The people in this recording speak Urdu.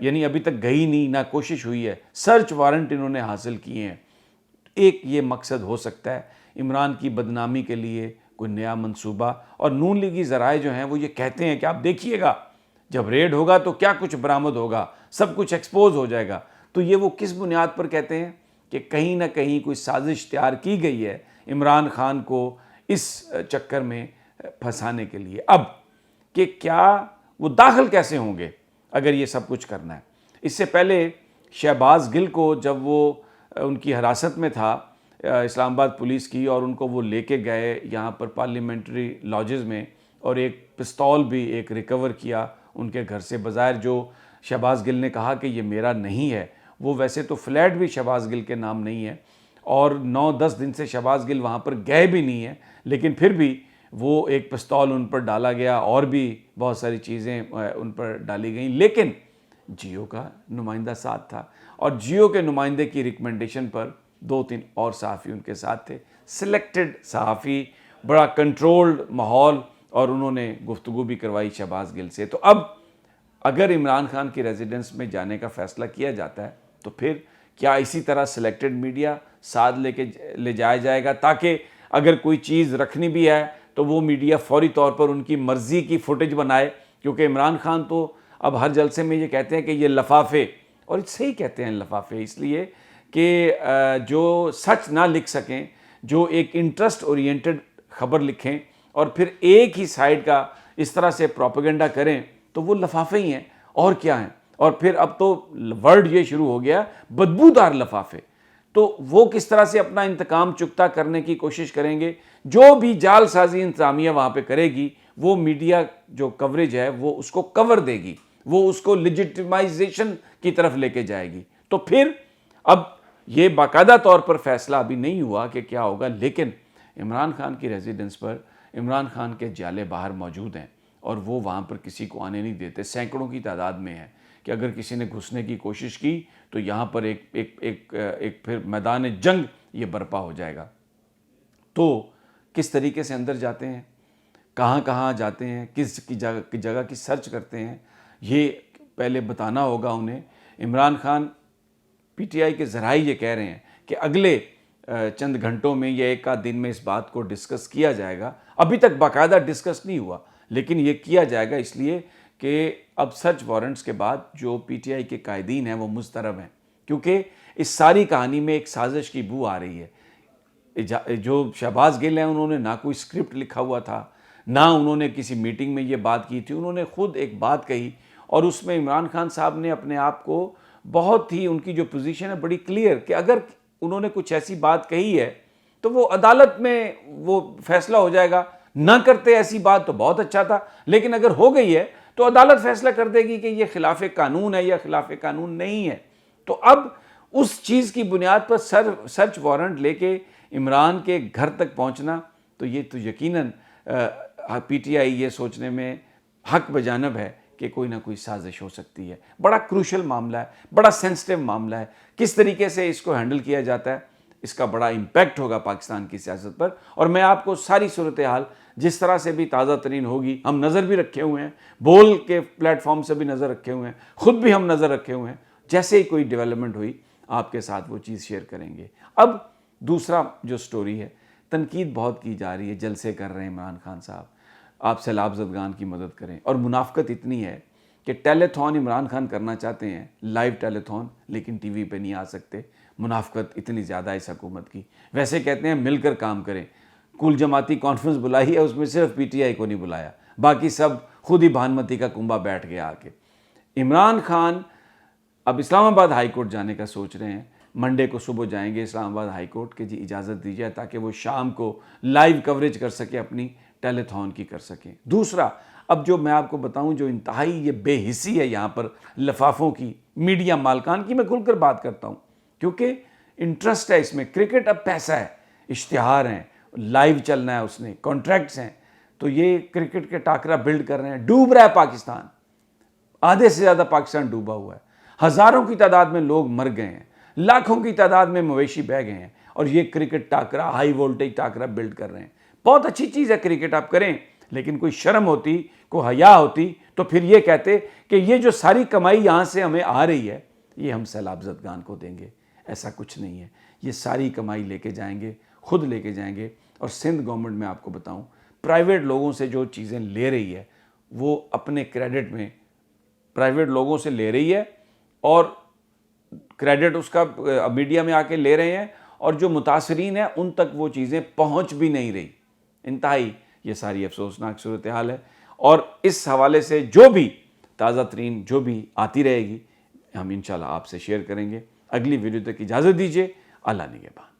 یعنی ابھی تک گئی نہیں، نہ کوشش ہوئی ہے، سرچ وارنٹ انہوں نے حاصل کیے ہیں۔ ایک یہ مقصد ہو سکتا ہے عمران کی بدنامی کے لیے کوئی نیا منصوبہ، اور نون لیگی ذرائع جو ہیں وہ یہ کہتے ہیں کہ آپ دیکھیے گا جب ریڈ ہوگا تو کیا کچھ برآمد ہوگا، سب کچھ ایکسپوز ہو جائے گا۔ تو یہ وہ کس بنیاد پر کہتے ہیں کہ کہیں نہ کہیں کوئی سازش تیار کی گئی ہے عمران خان کو اس چکر میں پھنسانے کے لیے۔ اب کہ کیا وہ داخل کیسے ہوں گے اگر یہ سب کچھ کرنا ہے؟ اس سے پہلے شہباز گل کو جب وہ ان کی حراست میں تھا اسلام آباد پولیس کی، اور ان کو وہ لے کے گئے یہاں پر پارلیمنٹری لاجز میں، اور ایک پستول بھی ایک ریکور کیا ان کے گھر سے، بظاہر جو شہباز گل نے کہا کہ یہ میرا نہیں ہے، وہ ویسے تو فلیٹ بھی شہباز گل کے نام نہیں ہے، اور 9-10 دن سے شہباز گل وہاں پر گئے بھی نہیں ہیں، لیکن پھر بھی وہ ایک پستول ان پر ڈالا گیا، اور بھی بہت ساری چیزیں ان پر ڈالی گئیں، لیکن جیو کا نمائندہ ساتھ تھا، اور جیو کے نمائندے کی ریکمنڈیشن پر 2-3 اور صحافی ان کے ساتھ تھے، سلیکٹڈ صحافی، بڑا کنٹرولڈ ماحول، اور انہوں نے گفتگو بھی کروائی شہباز گل سے۔ تو اب اگر عمران خان کی ریزیڈنس میں جانے کا فیصلہ کیا جاتا ہے تو پھر کیا اسی طرح سلیکٹڈ میڈیا ساتھ لے جایا جائے گا، تاکہ اگر کوئی چیز رکھنی بھی ہے تو وہ میڈیا فوری طور پر ان کی مرضی کی فوٹیج بنائے؟ کیونکہ عمران خان تو اب ہر جلسے میں یہ کہتے ہیں کہ یہ لفافے، اور صحیح کہتے ہیں لفافے، اس لیے کہ جو سچ نہ لکھ سکیں، جو ایک انٹرسٹ اورینٹڈ خبر لکھیں اور پھر ایک ہی سائیڈ کا اس طرح سے پروپیگنڈا کریں، تو وہ لفافے ہی ہیں اور کیا ہیں۔ اور پھر اب تو ورڈ یہ شروع ہو گیا بدبودار لفافے، تو وہ کس طرح سے اپنا انتقام چکتا کرنے کی کوشش کریں گے؟ جو بھی جال سازی انتظامیہ وہاں پہ کرے گی، وہ میڈیا جو کوریج ہے وہ اس کو کور دے گی، وہ اس کو لیجٹمائزیشن کی طرف لے کے جائے گی۔ تو پھر اب یہ باقاعدہ طور پر فیصلہ ابھی نہیں ہوا کہ کیا ہوگا، لیکن عمران خان کی ریزیڈنس پر عمران خان کے جالے باہر موجود ہیں، اور وہ وہاں پر کسی کو آنے نہیں دیتے، سینکڑوں کی تعداد میں ہے کہ اگر کسی نے گھسنے کی کوشش کی تو یہاں پر ایک پھر میدان جنگ یہ برپا ہو جائے گا۔ تو کس طریقے سے اندر جاتے ہیں، کہاں کہاں جاتے ہیں، کس کی جگہ کی سرچ کرتے ہیں، یہ پہلے بتانا ہوگا انہیں۔ Imran Khan P T I کے ذرائع یہ کہہ رہے ہیں کہ اگلے چند گھنٹوں میں یا ایک آدھ دن میں اس بات کو ڈسکس کیا جائے گا۔ ابھی تک باقاعدہ ڈسکس نہیں ہوا، لیکن یہ کیا جائے گا اس لیے کہ اب سرچ وارنٹس کے بعد جو پی ٹی آئی کے قائدین ہیں وہ مضطرب ہیں، کیونکہ اس ساری کہانی میں ایک سازش کی بو آ رہی ہے۔ جو شہباز گل ہیں انہوں نے نہ کوئی اسکرپٹ لکھا ہوا تھا، نہ انہوں نے کسی میٹنگ میں یہ بات کی تھی، انہوں نے خود ایک بات کہی، اور اس میں عمران خان صاحب نے اپنے آپ کو بہت ہی، ان کی جو پوزیشن ہے بڑی کلیئر، کہ اگر انہوں نے کچھ ایسی بات کہی ہے تو وہ عدالت میں وہ فیصلہ ہو جائے گا، نہ کرتے ایسی بات تو بہت اچھا تھا، لیکن اگر ہو گئی ہے تو عدالت فیصلہ کر دے گی کہ یہ خلاف قانون ہے یا خلاف قانون نہیں ہے۔ تو اب اس چیز کی بنیاد پر سرچ وارنٹ لے کے عمران کے گھر تک پہنچنا، تو یہ تو یقیناً پی ٹی آئی یہ سوچنے میں حق بجانب ہے کہ کوئی نہ کوئی سازش ہو سکتی ہے۔ بڑا کروشل معاملہ ہے، بڑا سینسٹیو معاملہ ہے، کس طریقے سے اس کو ہینڈل کیا جاتا ہے، اس کا بڑا امپیکٹ ہوگا پاکستان کی سیاست پر۔ اور میں آپ کو ساری صورتحال جس طرح سے بھی تازہ ترین ہوگی، ہم نظر بھی رکھے ہوئے ہیں، بول کے پلیٹ فارم سے بھی نظر رکھے ہوئے ہیں، خود بھی ہم نظر رکھے ہوئے ہیں، جیسے ہی کوئی ڈیولپمنٹ ہوئی آپ کے ساتھ وہ چیز شیئر کریں گے۔ اب دوسرا جو سٹوری ہے، تنقید بہت کی جا رہی ہے، جلسے کر رہے ہیں عمران خان صاحب، آپ سیلاب زدگان کی مدد کریں، اور منافقت اتنی ہے کہ ٹیلی تھون عمران خان کرنا چاہتے ہیں، لائیو ٹیلی تھون، لیکن ٹی وی پہ نہیں آ سکتے۔ منافقت اتنی زیادہ اس حکومت کی، ویسے کہتے ہیں مل کر کام کریں، کل جماعتی کانفرنس بلائی ہے، اس میں صرف پی ٹی آئی کو نہیں بلایا، باقی سب خود ہی بھانمتی کا کنبہ بیٹھ گیا آ کے۔ عمران خان اب اسلام آباد ہائی کورٹ جانے کا سوچ رہے ہیں، منڈے کو صبح جائیں گے اسلام آباد ہائی کورٹ کہ جی اجازت دی جائے تاکہ وہ شام کو لائیو کوریج کر سکے، اپنی ٹیلی تھون کی کر سکیں۔ دوسرا، اب جو میں آپ کو بتاؤں جو انتہائی یہ بے حسی ہے یہاں پر لفافوں کی، میڈیا مالکان کی، میں کھل کر بات کرتا ہوں کیونکہ انٹرسٹ ہے اس میں۔ کرکٹ اب پیسہ ہے، اشتہار ہیں، لائیو چلنا ہے، اس نے کانٹریکٹس ہیں، تو یہ کرکٹ کے ٹاکرا بلڈ کر رہے ہیں۔ ڈوب رہا ہے پاکستان، آدھے سے زیادہ پاکستان ڈوبا ہوا ہے، ہزاروں کی تعداد میں لوگ مر گئے ہیں، لاکھوں کی تعداد میں مویشی بہہ گئے ہیں، اور یہ کرکٹ ٹاکرا، ہائی وولٹیج ٹاکرا بلڈ کر رہے ہیں۔ بہت اچھی چیز ہے کرکٹ آپ کریں، لیکن کوئی شرم ہوتی، کو حیا ہوتی تو پھر یہ کہتے کہ یہ جو ساری کمائی یہاں سے ہمیں آ رہی ہے یہ ہم سیلاب زدگان کو دیں گے. ایسا کچھ نہیں ہے. یہ ساری کمائی لے کے جائیں گے, خود لے کے جائیں گے. اور سندھ گورنمنٹ میں آپ کو بتاؤں پرائیویٹ لوگوں سے جو چیزیں لے رہی ہے وہ اپنے کریڈٹ میں پرائیویٹ لوگوں سے لے رہی ہے اور کریڈٹ اس کا میڈیا میں آ کے لے رہے ہیں, اور جو متاثرین ہیں ان تک وہ چیزیں پہنچ بھی نہیں رہی. انتہائی یہ ساری افسوسناک صورتحال ہے. اور اس حوالے سے جو بھی تازہ ترین جو بھی آتی رہے گی ہم انشاءاللہ آپ سے شیئر کریں گے. اگلی ویڈیو تک اجازت دیجیے. اللہ نگہبان.